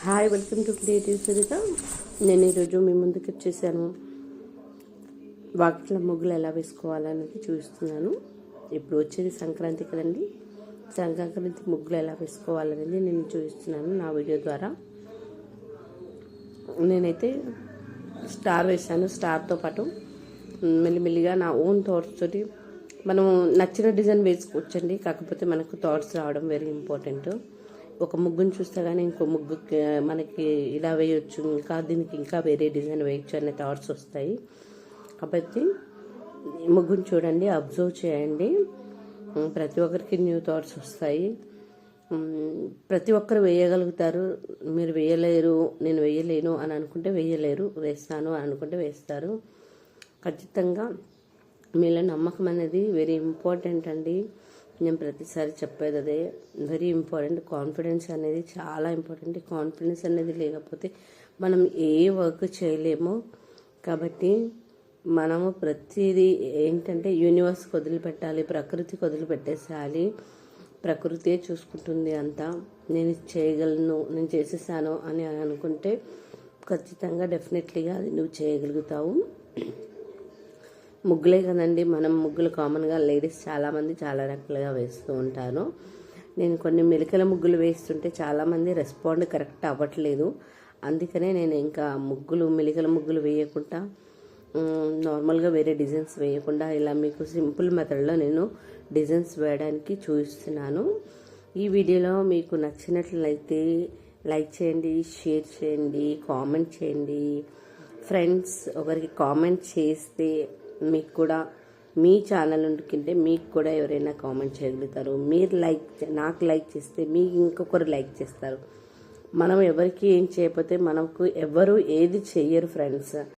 Hi, welcome to creative Saritha. నేను ఈరోజు మీ ముందుకు వచ్చేసాను. వాకిట్లో ముగ్గులు ఎలా వేసుకోవాలనేది చూస్తున్నాను. ఇప్పుడు వచ్చేది సంక్రాంతి కదండి. సంక్రాంతి ముగ్గులు ఎలా వేసుకోవాలనేది నేను చూపిస్తున్నాను నా వీడియో ద్వారా. నేనైతే స్టార్ వేసాను. స్టార్తో పాటు మెల్లిమెల్లిగా నా ఓన్ థాట్స్ తోటి మనం నచ్చిన డిజైన్ వేసుకోవచ్చండి. కాకపోతే మనకు థాట్స్ రావడం వెరీ ఇంపార్టెంట్. ఒక ముగ్గుని చూస్తే కానీ ఇంకో ముగ్గుకి మనకి ఇలా వేయొచ్చు, ఇంకా దీనికి ఇంకా వేరే డిజైన్ వేయచ్చు అనే థాట్స్ వస్తాయి. కాబట్టి ముగ్గుని చూడండి, అబ్జర్వ్ చేయండి. ప్రతి ఒక్కరికి న్యూ థాట్స్ వస్తాయి. ప్రతి ఒక్కరు వేయగలుగుతారు. మీరు వేయలేరు, నేను వేయలేను అని అనుకుంటే వేయలేరు, వేస్తాను అని అనుకుంటే వేస్తారు. ఖచ్చితంగా మీలో నమ్మకం అనేది వెరీ ఇంపార్టెంట్ అండి. నేను ప్రతిసారి చెప్పేది అదే, వెరీ ఇంపార్టెంట్. కాన్ఫిడెన్స్ అనేది చాలా ఇంపార్టెంట్. కాన్ఫిడెన్స్ అనేది లేకపోతే మనం ఏ వర్క్ చేయలేము. కాబట్టి మనము ప్రతిదీ ఏంటంటే యూనివర్స్కి వదిలిపెట్టాలి, ప్రకృతికి వదిలిపెట్టేసేయాలి. ప్రకృతే చూసుకుంటుంది అంతా. నేను చేయగలను, నేను చేసేసాను అని అనుకుంటే ఖచ్చితంగా డెఫినెట్లీగా అది నువ్వు చేయగలుగుతావు. ముగ్గులే కదండి, మనం ముగ్గులు కామన్గా లేడీస్ చాలామంది చాలా రకాలుగా వేస్తూ ఉంటారు. నేను కొన్ని మెలికల ముగ్గులు వేస్తుంటే చాలామంది రెస్పాండ్ కరెక్ట్ అవ్వట్లేదు. అందుకనే నేను ఇంకా మెలికల ముగ్గులు వేయకుండా నార్మల్గా వేరే డిజైన్స్ వేయకుండా ఇలా మీకు సింపుల్ మెథడ్లో నేను డిజైన్స్ వేయడానికి చూపిస్తున్నాను. ఈ వీడియోలో మీకు నచ్చినట్లయితే లైక్ చేయండి, షేర్ చేయండి, కామెంట్ చేయండి. ఫ్రెండ్స్ ఒకరికి కామెంట్ చేస్తే మీకు కూడా మీ ఛానల్ ఉంటుంటే మీకు కూడా ఎవరైనా కామెంట్ చేయగలుగుతారు. మీరు నాకు లైక్ చేస్తే మీకు ఇంకొకరు లైక్ చేస్తారు. మనం ఎవరికి ఏం చేయకపోతే మనకు ఎవరు ఏది చెయ్యరు ఫ్రెండ్స్.